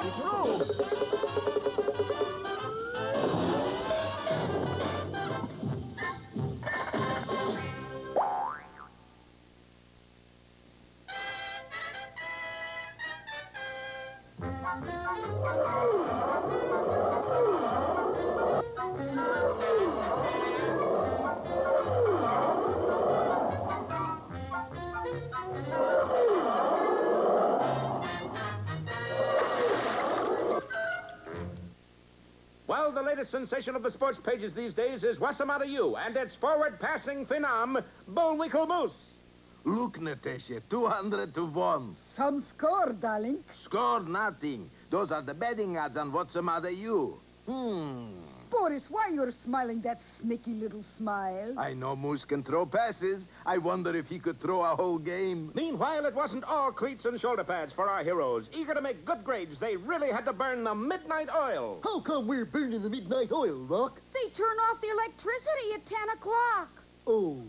It rolls. Well, the latest sensation of the sports pages these days is Wossamotta U and its forward-passing phenom, Bullwinkle Moose. Look, Natasha, 200 to 1. Some score, darling. Scored nothing. Those are the betting odds on Wossamotta U. Boris, why you're smiling that sneaky little smile? I know Moose can throw passes. I wonder if he could throw a whole game. Meanwhile, it wasn't all cleats and shoulder pads for our heroes. Eager to make good grades, they really had to burn the midnight oil. How come we're burning the midnight oil, Rock? They turn off the electricity at 10 o'clock. Oh,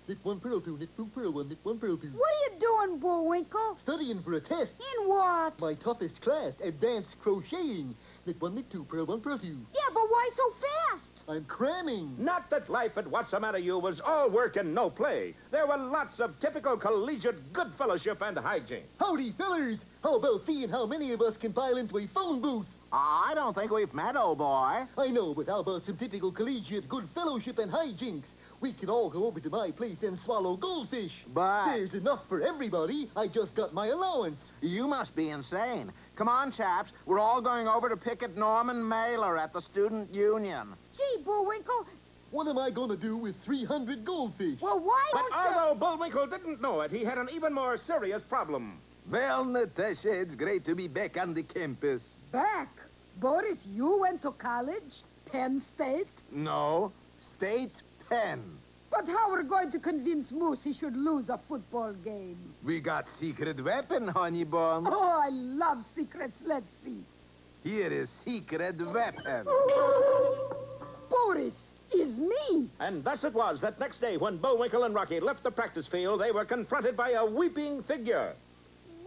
knit one pearl two, knit two pearl one, knit one pearl two. What are you doing, Bullwinkle? Studying for a test. In what? My toughest class, advanced crocheting. Knit one, knit two, pearl one, pearl two. Yeah, but why so fast? I'm cramming. Not that life at Wossamotta U was all work and no play. There were lots of typical collegiate good fellowship and hijinks. Howdy, fellers. How about seeing how many of us can file into a phone booth? I don't think we've met, old boy. I know, but how about some typical collegiate good fellowship and hijinks? We can all go over to my place and swallow goldfish. But There's enough for everybody. I just got my allowance. you must be insane. Come on, chaps. We're all going over to picket Norman Mailer at the Student Union. Gee, Bullwinkle, What am I going to do with 300 goldfish? well, why But don't you... although Bullwinkle didn't know it, he had an even more serious problem. Well, Natasha, it's great to be back on the campus. Back. Boris, you went to college? Penn State? No, State Penn. But how are we going to convince Moose he should lose a football game? We got secret weapon, honey bun. Oh, I love secrets. Let's see. Here is secret weapon. Boris, is me. And thus it was that next day when Bullwinkle and Rocky left the practice field, they were confronted by a weeping figure.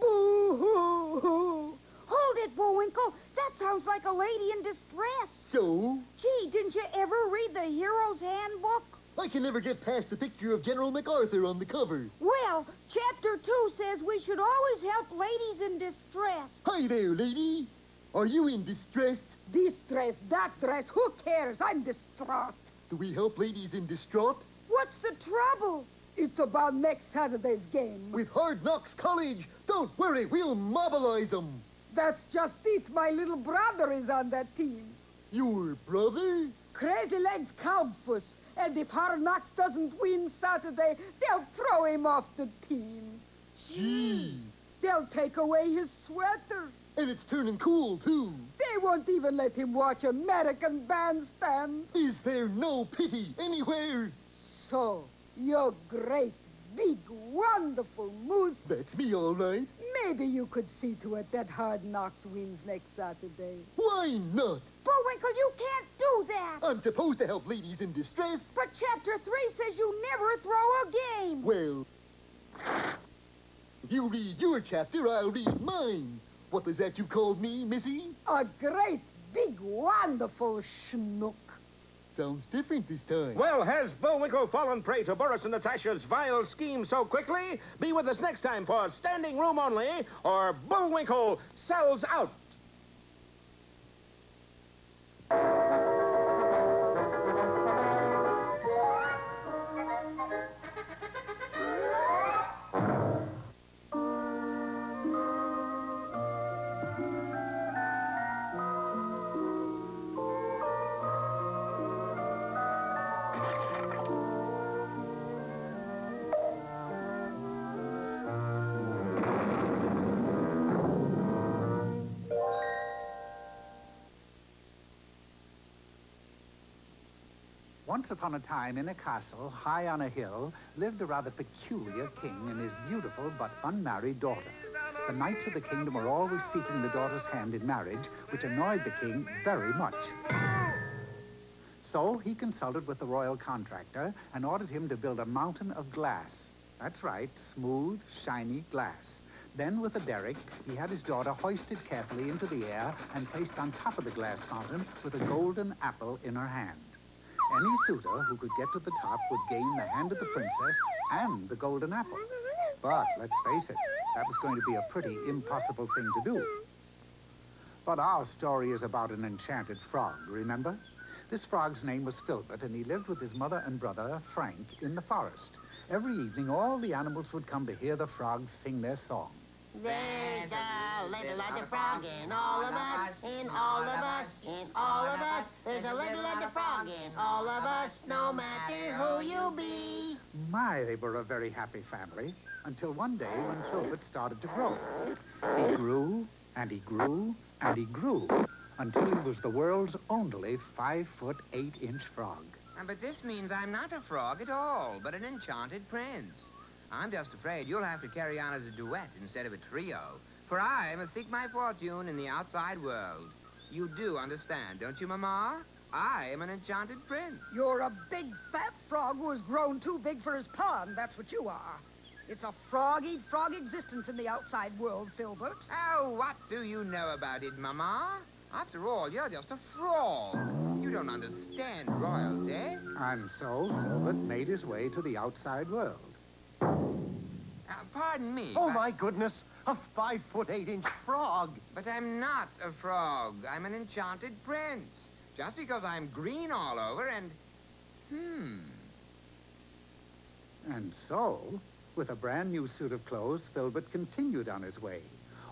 Boo-hoo-hoo. Hold it, Bullwinkle. That sounds like a lady in distress. So, Gee, didn't you ever read the Hero's Handbook? I can never get past the picture of General MacArthur on the cover. Well, Chapter 2 says we should always help ladies in distress. Hi there, lady. Are you in distress? This dress, that dress, who cares? I'm distraught. Do we help ladies in distraught? What's the trouble? It's about next Saturday's game. With Hard Knocks College. Don't worry, we'll mobilize them. That's just it. My little brother is on that team. Your brother? Crazy Legs Campus. And if Hard Knocks doesn't win Saturday, they'll throw him off the team. Gee. They'll take away his sweater. And it's turning cool, too. They won't even let him watch American Bandstand. Is there no pity anywhere? So, your great, big, wonderful Moose, That's me, all right. maybe you could see to it that Hard Knocks wins next Saturday. Why not? Bullwinkle, you can't do that. I'm supposed to help ladies in distress. But Chapter 3 says you never throw a game. Well, if you read your chapter, I'll read mine. What was that you called me, Missy? A great, big, wonderful schnook. Sounds different this time. Well, has Bullwinkle fallen prey to Boris and Natasha's vile scheme so quickly? Be with us next time for Standing Room Only, or Bullwinkle Sells Out. Once upon a time, in a castle high on a hill, lived a rather peculiar king and his beautiful but unmarried daughter. The knights of the kingdom were always seeking the daughter's hand in marriage, which annoyed the king very much. So he consulted with the royal contractor and ordered him to build a mountain of glass. That's right, smooth, shiny glass. Then, with a derrick, he had his daughter hoisted carefully into the air and placed on top of the glass fountain with a golden apple in her hand. Any suitor who could get to the top would gain the hand of the princess and the golden apple. But, let's face it, that was going to be a pretty impossible thing to do. But our story is about an enchanted frog, remember? This frog's name was Filbert, and he lived with his mother and brother, Frank, in the forest. Every evening, all the animals would come to hear the frogs sing their song. There's a little little frog in all of us, in all of us, in all of us. There's a little little frog in all of us, no matter who you be. My, they were a very happy family, until one day when Filbert started to grow. He grew, and he grew, and he grew, until he was the world's only 5'8" frog. But this means I'm not a frog at all, but an enchanted prince. I'm just afraid you'll have to carry on as a duet instead of a trio, for I must seek my fortune in the outside world. You do understand, don't you, Mama? I am an enchanted prince. You're a big, fat frog who has grown too big for his pond. That's what you are. It's a frog-eat-frog existence in the outside world, Filbert. Oh, what do you know about it, Mama? After all, you're just a frog. You don't understand royalty. And so Filbert made his way to the outside world. Pardon me. Oh, my goodness. A 5'8" frog. But I'm not a frog. I'm an enchanted prince. Just because I'm green all over and... And so, with a brand new suit of clothes, Filbert continued on his way.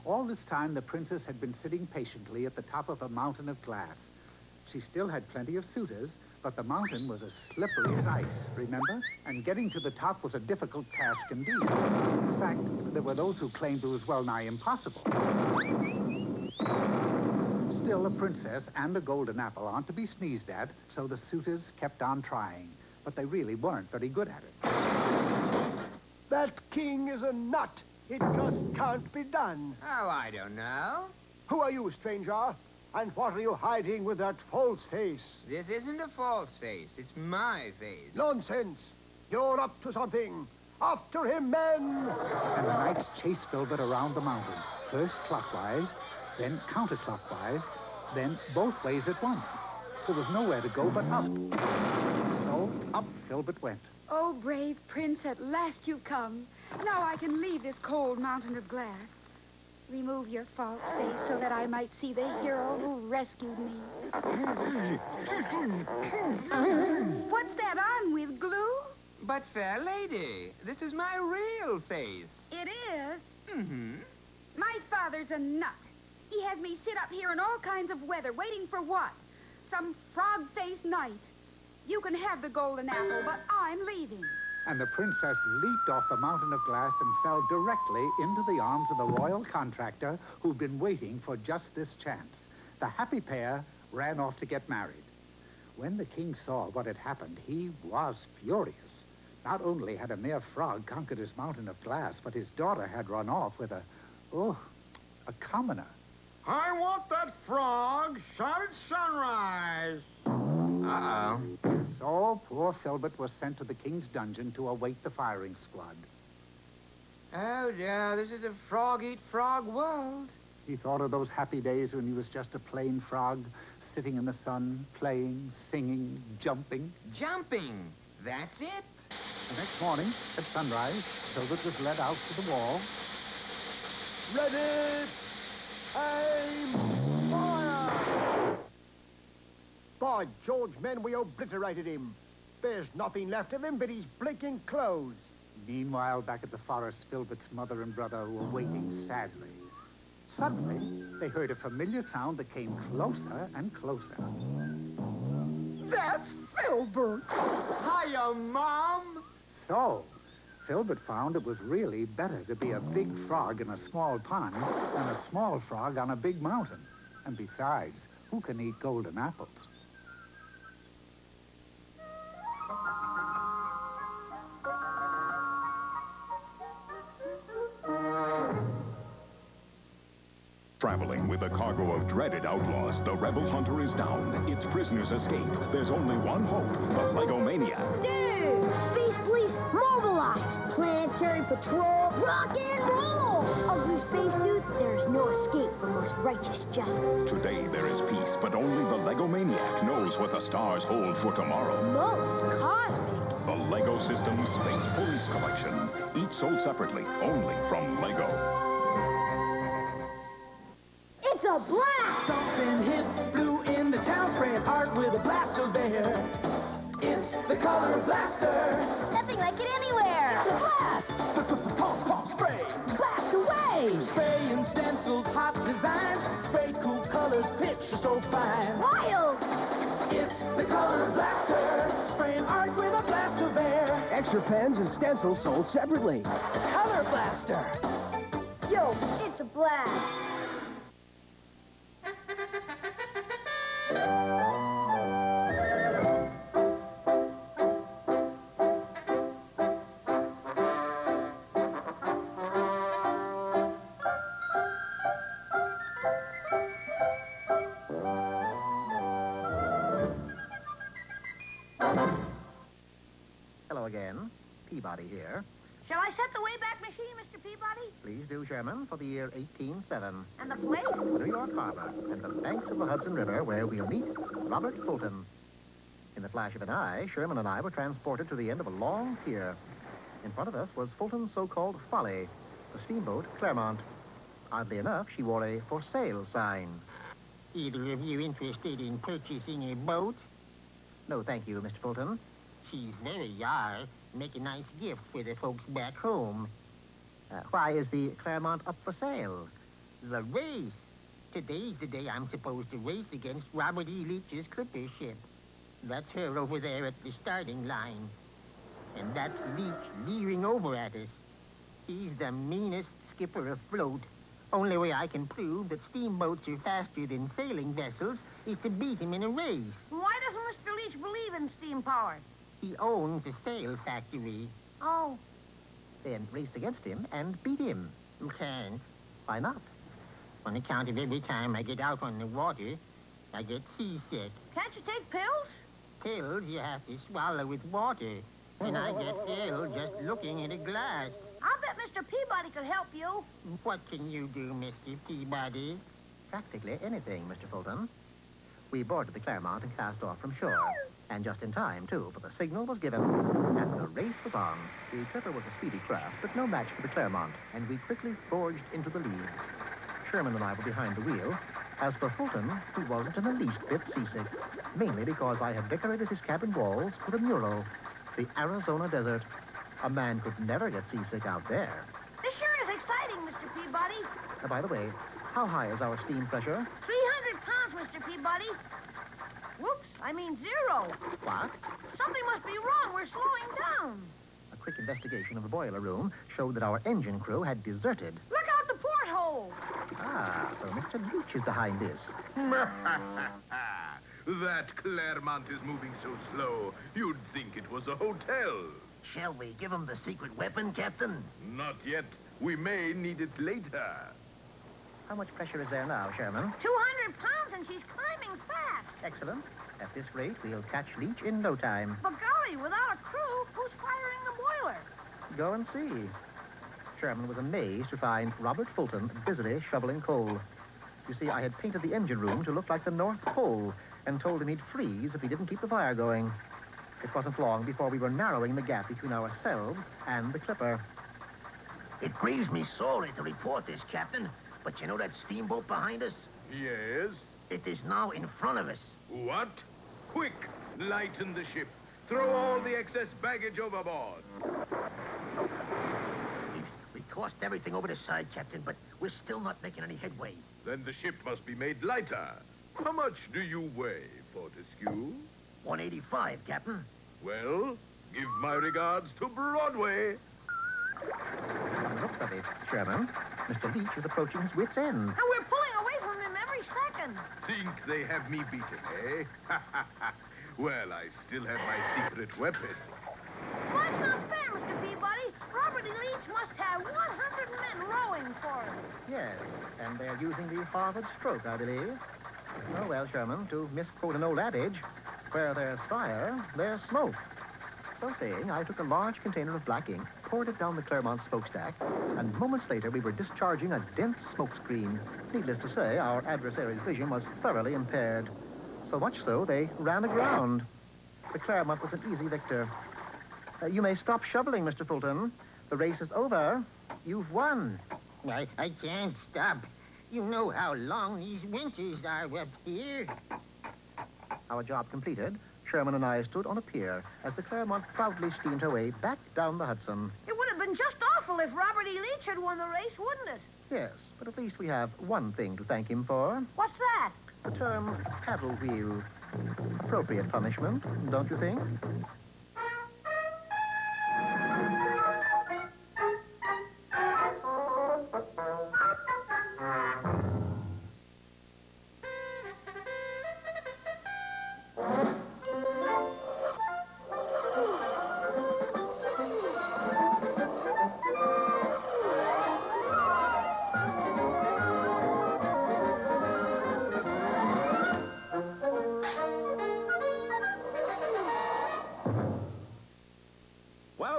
All this time, the princess had been sitting patiently at the top of a mountain of glass. She still had plenty of suitors, but the mountain was as slippery as ice, remember? And getting to the top was a difficult task indeed. In fact, there were those who claimed it was well-nigh impossible. Still, a princess and a golden apple aren't to be sneezed at, so the suitors kept on trying. But they really weren't very good at it. That king is a nut. It just can't be done. Oh, I don't know. Who are you, stranger? And what are you hiding with that false face? This isn't a false face. It's my face. Nonsense. You're up to something. After him, men! And the knights chased Filbert around the mountain, first clockwise, then counterclockwise, then both ways at once. There was nowhere to go but up. So up Filbert went. Oh, brave prince, at last you've come. Now I can leave this cold mountain of glass. Remove your false face so that I might see the hero who rescued me. What's that on with, glue? But, fair lady, this is my real face. It is? Mm-hmm. My father's a nut. He has me sit up here in all kinds of weather, waiting for what? Some frog-faced knight. You can have the golden apple, but I'm leaving. And the princess leaped off the mountain of glass and fell directly into the arms of the royal contractor who'd been waiting for just this chance. The happy pair ran off to get married. When the king saw what had happened, he was furious. Not only had a mere frog conquered his mountain of glass, but his daughter had run off with a commoner. I want that frog shot at sunrise. Uh-oh. So poor Filbert was sent to the king's dungeon to await the firing squad. Oh, dear, this is a frog-eat-frog world. He thought of those happy days when he was just a plain frog, sitting in the sun, playing, singing, jumping. Jumping. That's it. The next morning, at sunrise, Filbert was led out to the wall. Ready! Aim! Fire! By George, men, we obliterated him. There's nothing left of him but his blinking clothes. Meanwhile, back at the forest, Filbert's mother and brother were waiting sadly. Suddenly, they heard a familiar sound that came closer and closer. That's Filbert. Hiya, Mom. So, Filbert found it was really better to be a big frog in a small pond than a small frog on a big mountain. And besides, who can eat golden apples? Traveling with a cargo of dreaded outlaws, the rebel hunter is down. Its prisoners escape. There's only one hope, the Legomaniac. Dude! Space police, mobilize! Enterprise, Planetary Patrol, rock and roll! Ugly space dudes, there's no escape from most righteous justice. Today there is peace, but only the Lego Maniac knows what the stars hold for tomorrow. Most cosmic. The Lego Systems Space Police Collection. Each sold separately, only from Lego. It's a blast! Something hit blue in the town, spraying art with a blaster bear. It's the color blaster. Nothing like it anywhere. It's a blast. Pump, pump, spray. Blast away! Spraying stencils, hot designs. Spray cool colors, picture so fine. Wild! It's the color blaster. Spraying art with a blaster bear. Extra pens and stencils sold separately. Color blaster. Yo, it's a blast. Hello again. Peabody here. Shall I set the Wayback Machine, Mr. Peabody? Please do, Sherman, for the year 1807. And the place? New York Harbor and the banks of the Hudson River, where we'll meet Robert Fulton. In the flash of an eye, Sherman and I were transported to the end of a long pier. In front of us was Fulton's so-called Folly, the steamboat Claremont. Oddly enough, she wore a for sale sign. Either of you interested in purchasing a boat? No, thank you, Mr. Fulton. She's very yar. Make a nice gift for the folks back home. Why is the Claremont up for sale? The race. Today's the day I'm supposed to race against Robert E. Leach's clipper ship. That's her over there at the starting line. And that's Leach leering over at us. He's the meanest skipper afloat. Only way I can prove that steamboats are faster than sailing vessels is to beat him in a race. Why doesn't Mr. Leach believe in steam power? He owns a sail factory. Oh. Then race against him and beat him. You can't. Why not? On account of every time I get out on the water, I get seasick. Can't you take pills? Pills you have to swallow with water. And I get ill just looking at a glass. I'll bet Mr. Peabody could help you. What can you do, Mr. Peabody? Practically anything, Mr. Fulton. We boarded the Claremont and cast off from shore. And just in time, too, for the signal was given, and the race was on. The clipper was a speedy craft, but no match for the Claremont, and we quickly forged into the lead. Sherman and I were behind the wheel. As for Fulton, he wasn't in the least bit seasick, mainly because I had decorated his cabin walls with a mural, the Arizona desert. A man could never get seasick out there. This sure is exciting, Mr. Peabody. By the way, how high is our steam pressure? 300 pounds, Mr. Peabody. Whoops, I mean 0. What? Something must be wrong. We're slowing down. A quick investigation of the boiler room showed that our engine crew had deserted. Look out the porthole. Ah, so Mr. Leach is behind this. That Claremont is moving so slow, you'd think it was a hotel. Shall we give him the secret weapon, Captain? Not yet. We may need it later. How much pressure is there now, Sherman? 200 pounds and she's climbing fast. Excellent. At this rate, we'll catch Leach in no time. But golly, without a crew, who's firing the boiler? Go and see. Sherman was amazed to find Robert Fulton busily shoveling coal. You see, I had painted the engine room to look like the North Pole and told him he'd freeze if he didn't keep the fire going. It wasn't long before we were narrowing the gap between ourselves and the clipper. It grieves me sorely to report this, Captain, but you know that steamboat behind us? Yes? It is now in front of us. What? Quick! Lighten the ship. Throw all the excess baggage overboard. We tossed everything over the side, Captain, but we're still not making any headway. Then the ship must be made lighter. How much do you weigh, Fortescue? 185, Captain. Well, give my regards to Broadway. From the looks of it, Sherman, Mr. Leach is approaching his wit's end. And we're pulling away from him every second. Think they have me beaten, eh? Well, I still have my secret weapon. Well, that's not fair, Mr. Peabody. Robert E. Leach must have 100 men rowing for him. Yes, and they're using the Harvard stroke, I believe. Oh, well, Sherman, to misquote an old adage, where there's fire, there's smoke. So saying, I took a large container of black ink, poured it down the Claremont smokestack, and moments later we were discharging a dense smoke screen. Needless to say, our adversary's vision was thoroughly impaired. So much so, they ran aground. The Claremont was an easy victor. You may stop shoveling, Mr. Fulton. The race is over. You've won. I can't stop. You know how long these winters are up here. Our job completed, Sherman and I stood on a pier as the Claremont proudly steamed her way back down the Hudson. It would have been just awful if Robert E. Leach had won the race, wouldn't it? Yes, but at least we have one thing to thank him for. What's that? The term paddle wheel. Appropriate punishment, don't you think?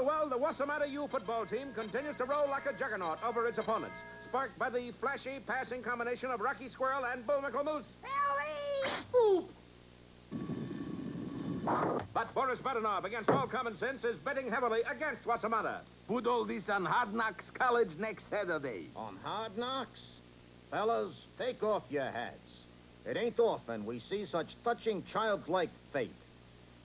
Well, the Wossamotta U football team continues to roll like a juggernaut over its opponents, sparked by the flashy passing combination of Rocky Squirrel and Bullwinkle Moose. Oop! But Boris Badenov, against all common sense, is betting heavily against Wossamotta. Put all this on Hard Knocks College next Saturday. On Hard Knocks? Fellas, take off your hats. It ain't often we see such touching childlike faith.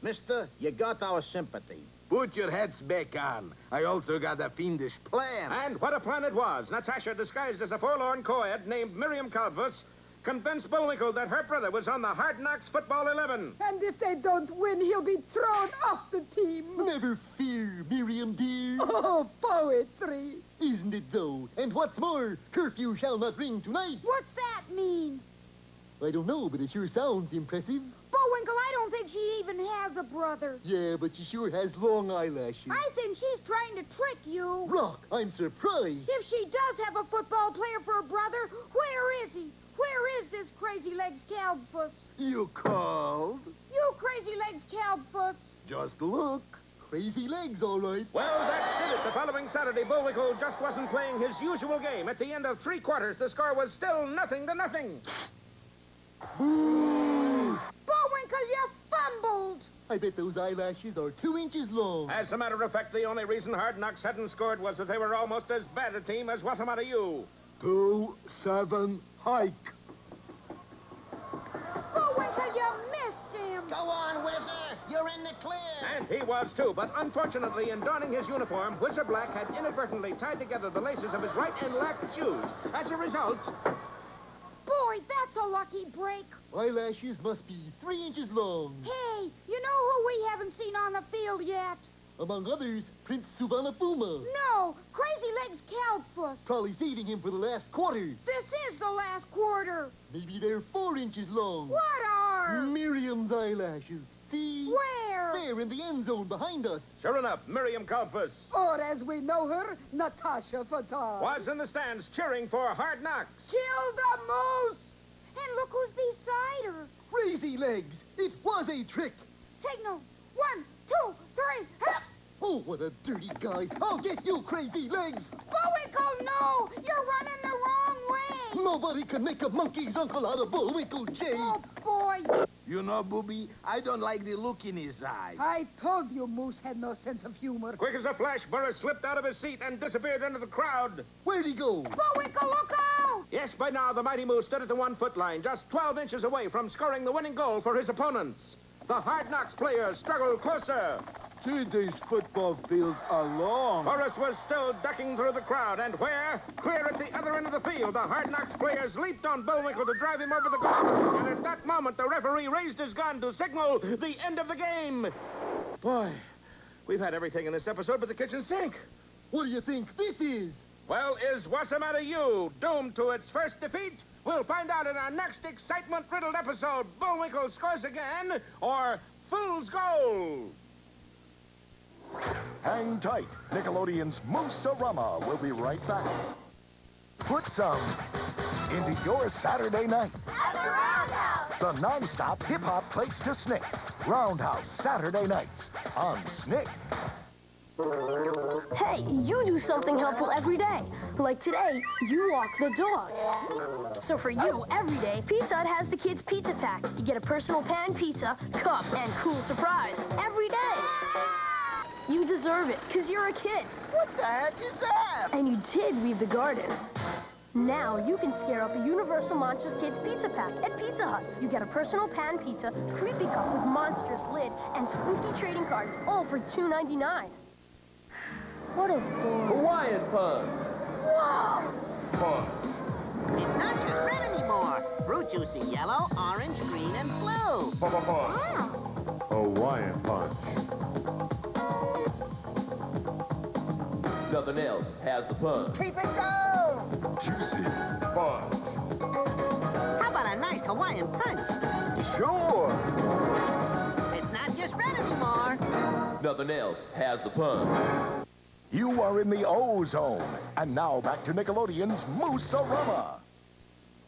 Mister, you got our sympathy. Put your hats back on. I also got a fiendish plan. And what a plan it was. Natasha, disguised as a forlorn co-ed named Miriam Calvus, convinced Bullwinkle that her brother was on the Hard Knocks Football 11. And if they don't win, he'll be thrown off the team. Never fear, Miriam dear. Oh, poetry. Isn't it, though? And what's more, curfew shall not ring tonight. What's that mean? I don't know, but it sure sounds impressive. Bullwinkle, I don't think she even has a brother. Yeah, but she sure has long eyelashes. I think she's trying to trick you. Rock, I'm surprised. If she does have a football player for a brother, where is he? Where is this Crazy Legs Calbfuss? You called? You Crazy Legs Calbfuss. Just look. Crazy Legs, all right. Well, that did it. The following Saturday, Bullwinkle just wasn't playing his usual game. At the end of 3 quarters, the score was still 0-0. Boo! Bullwinkle, you fumbled. I bet those eyelashes are 2 inches long. As a matter of fact, the only reason Hard Knocks hadn't scored was that they were almost as bad a team as Wossamotta U. 2-7 hike. Bullwinkle, you missed him. Go on, Whizzer. You're in the clear. And he was, too. But unfortunately, in donning his uniform, Whizzer Black had inadvertently tied together the laces of his right and left shoes. As a result... Boy, that's a lucky break. Eyelashes must be 3 inches long. Hey, you know who we haven't seen on the field yet? Among others, Prince Suvarnabhuma. No, Crazy Legs Calbfuss. Probably saving him for the last quarter. This is the last quarter. Maybe they're 4 inches long. What are? Miriam's eyelashes. See? Where? There in the end zone behind us. Sure enough, Miriam Calbfuss, Or as we know her, Natasha Fatah. was in the stands cheering for Hard Knocks. Kill the moose. And look who's beside her. Crazy Legs. It was a trick. Signal. 1, 2, 3, hop. Oh, what a dirty guy. I'll get you, Crazy Legs. Bullwinkle, no. You're running the wrong way. Nobody can make a monkey's uncle out of Bullwinkle J. Oh, boy. You know, Booby, I don't like the look in his eye. I told you Moose had no sense of humor. Quick as a flash, Burris slipped out of his seat and disappeared into the crowd. Where'd he go? Bullwinkle, look out. Yes, by now, the mighty Moose stood at the 1-foot line, just 12 inches away from scoring the winning goal for his opponents. The Hard Knocks players struggled closer. Gee, these football fields are long. Boris was still ducking through the crowd, and where? Clear at the other end of the field, the Hard Knocks players leaped on Bullwinkle to drive him over the goal. And at that moment, the referee raised his gun to signal the end of the game. Boy, we've had everything in this episode but the kitchen sink. What do you think this is? Well, is Wossamotta U doomed to its first defeat? We'll find out in our next excitement-riddled episode. Bullwinkle scores again, or Fool's Goal. Hang tight. Nickelodeon's Moose-a-Rama will be right back. Put some into your Saturday night. At the Roundhouse. the non-stop hip-hop place to Snick. Roundhouse Saturday nights on Snick. Hey, you do something helpful every day. Like today, you walk the dog. So for you, every day, Pizza Hut has the kids' pizza pack. You get a personal pan pizza, cup, and cool surprise every day. You deserve it, because you're a kid. What the heck is that? And you did weed the garden. Now you can scare up a Universal Monsters Kids Pizza Pack at Pizza Hut. You get a personal pan pizza, creepy cup with monstrous lid, and spooky trading cards, all for $2.99. What a bore. Hawaiian punch. Whoa! Punch. It's not just red anymore. Fruit juice in yellow, orange, green, and blue. Hawaiian punch. Nothing else has the punch. Keep it going! Juicy punch. How about a nice Hawaiian punch? Sure. It's not just red anymore. Nothing else has the punch. You are in the O-Zone. And now back to Nickelodeon's Moose-a-Rama.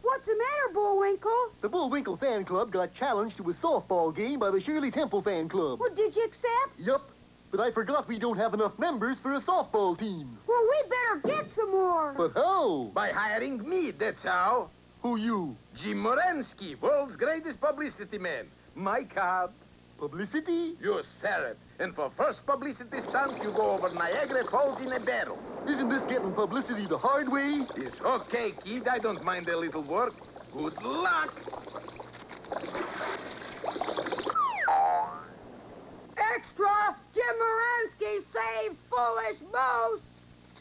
What's the matter, Bullwinkle? The Bullwinkle fan club got challenged to a softball game by the Shirley Temple fan club. Well, did you accept? Yup. But I forgot we don't have enough members for a softball team. Well, we better get some more. But how? By hiring me, that's how. Who you? Jim Morensky, world's greatest publicity man. My card. Publicity? You sell it. And for first publicity stunt, you go over Niagara Falls in a barrel. Isn't this getting publicity the hard way? It's okay, kid. I don't mind a little work. Good luck. Extra! Jim Moransky saves Foolish Moose!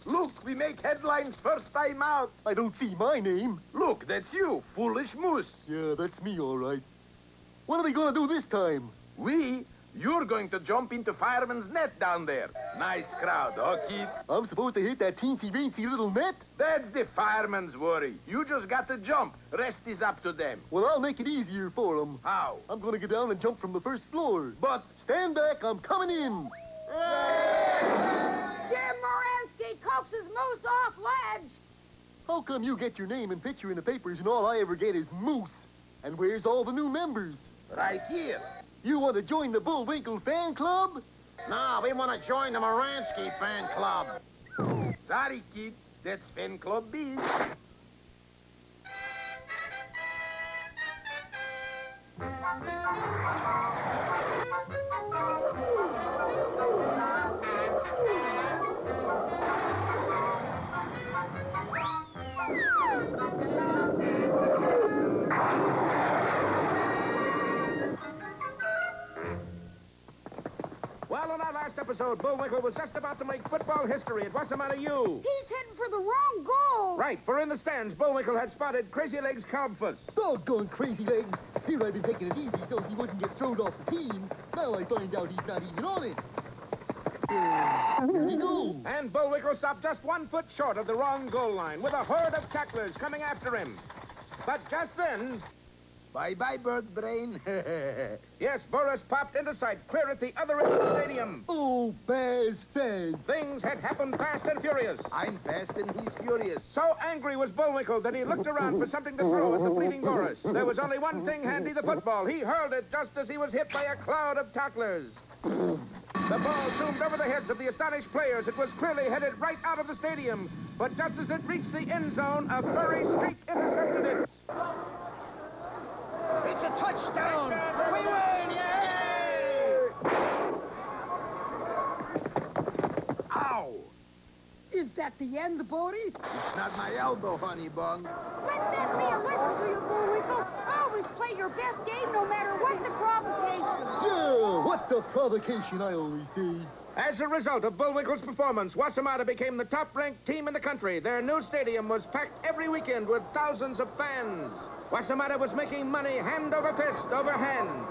Look, we make headlines first time out. I don't see my name. Look, that's you, Foolish Moose. Yeah, that's me, all right. What are we gonna do this time? You're going to jump into fireman's net down there. Nice crowd, huh, kid? I'm supposed to hit that teensy-weensy little net? That's the fireman's worry. You just got to jump. Rest is up to them. Well, I'll make it easier for them. How? I'm gonna get down and jump from the first floor. But... Stand back, I'm coming in. Jim Moransky coaxes Moose off ledge. How come you get your name and picture in the papers and all I ever get is Moose? And where's all the new members? Right here. You want to join the Bullwinkle fan club? No, we want to join the Moransky fan club. Sorry, kid. That's fan club B. Well, in our last episode, Bullwinkle was just about to make football history at Wossamotta U. He's heading for the wrong goal. Right, for in the stands, Bullwinkle had spotted Crazy Legs Cobfuss. Doggone Crazy Legs. Here I've been taking it easy so he wouldn't get thrown off the team. Now I find out he's not even on it. Here he goes. And Bullwinkle stopped just 1 foot short of the wrong goal line with a horde of tacklers coming after him. But just then... Bye-bye, bird brain. Yes, Boris popped into sight, clear at the other end of the stadium. Oh, Baz Faz. Things had happened fast and furious. I'm fast and he's furious. So angry was Bullwinkle that he looked around for something to throw at the fleeting Boris. There was only one thing handy, the football. He hurled it just as he was hit by a cloud of tacklers. The ball zoomed over the heads of the astonished players. It was clearly headed right out of the stadium. But just as it reached the end zone, a furry streak intercepted it. It's a touchdown! We win! Yay! Ow! Is that the end, Bodie? It's not my elbow, honey bun. Let that be a lesson to you, Bullwinkle. Always play your best game no matter what the provocation. Yeah, what the provocation, I always say. As a result of Bullwinkle's performance, Wossamotta became the top-ranked team in the country. Their new stadium was packed every weekend with thousands of fans. Wossamotta was making money hand over fist, over hand.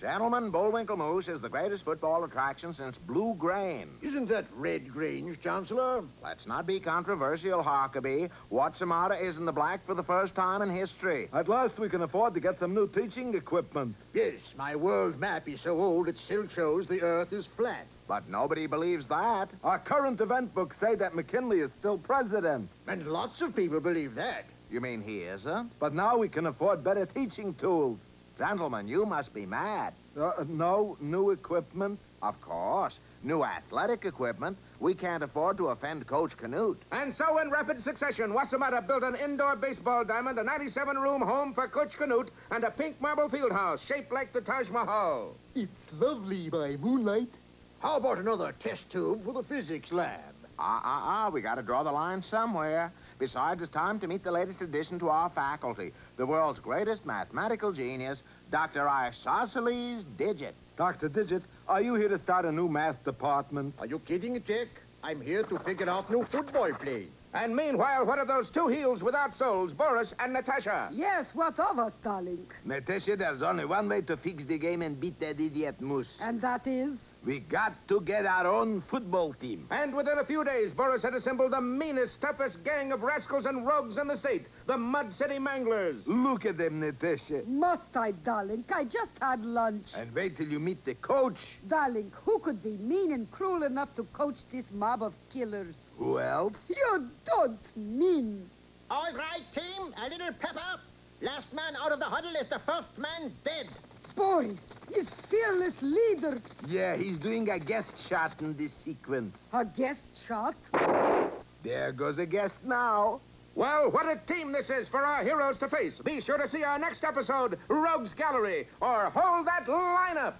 Gentlemen, Bullwinkle Moose is the greatest football attraction since Blue Grain. Isn't that Red Grange, Chancellor? Let's not be controversial, Huckabee. Wossamotta is in the black for the first time in history. At last we can afford to get some new teaching equipment. Yes, my world map is so old it still shows the Earth is flat. But nobody believes that. Our current event books say that McKinley is still president. And lots of people believe that. You mean he isn't? But now we can afford better teaching tools. Gentlemen, you must be mad. No new equipment? Of course. New athletic equipment. We can't afford to offend Coach Canute. And so, in rapid succession, Wossamotta built an indoor baseball diamond, a 97-room home for Coach Canute, and a pink marble field house shaped like the Taj Mahal. It's lovely by moonlight. How about another test tube for the physics lab? We gotta draw the line somewhere. Besides, it's time to meet the latest addition to our faculty, the world's greatest mathematical genius, Dr. Isosceles Digit. Dr. Digit, are you here to start a new math department? Are you kidding, Jack? I'm here to figure out new football plays. And meanwhile, what are those two heels without soles, Boris and Natasha? Yes, what of us, darling? Natasha, there's only one way to fix the game and beat that idiot Moose. And that is? We got to get our own football team. And within a few days, Boris had assembled the meanest, toughest gang of rascals and rogues in the state, the Mud City Manglers. Look at them, Natasha. Must I, darling? I just had lunch. And wait till you meet the coach. Darling, who could be mean and cruel enough to coach this mob of killers? Who else? You don't mean. All right, team, a little pepper. Last man out of the huddle is the first man dead. Boris, his fearless leader. Yeah, he's doing a guest shot in this sequence. A guest shot? There goes a guest now. Well, what a team this is for our heroes to face. Be sure to see our next episode, Rogues Gallery, or Hold That Lineup.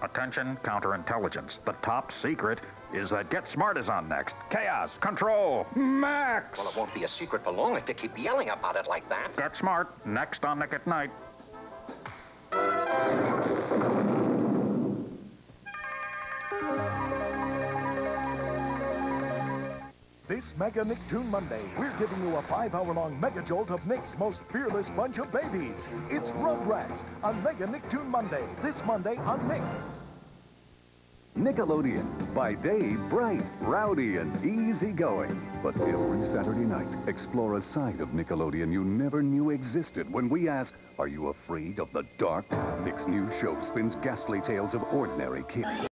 Attention, counterintelligence. The top secret is that Get Smart is on next. Chaos, control, max. Well, it won't be a secret for long if you keep yelling about it like that. Get Smart, next on Nick at Night. This Mega Nicktoon Monday, we're giving you a 5-hour-long mega jolt of Nick's most fearless bunch of babies. It's Rugrats on Mega Nicktoon Monday, this Monday on Nick. Nickelodeon. By day, bright, rowdy, and easygoing. But every Saturday night, explore a side of Nickelodeon you never knew existed when we ask, are you afraid of the dark? Nick's new show spins ghastly tales of ordinary kids.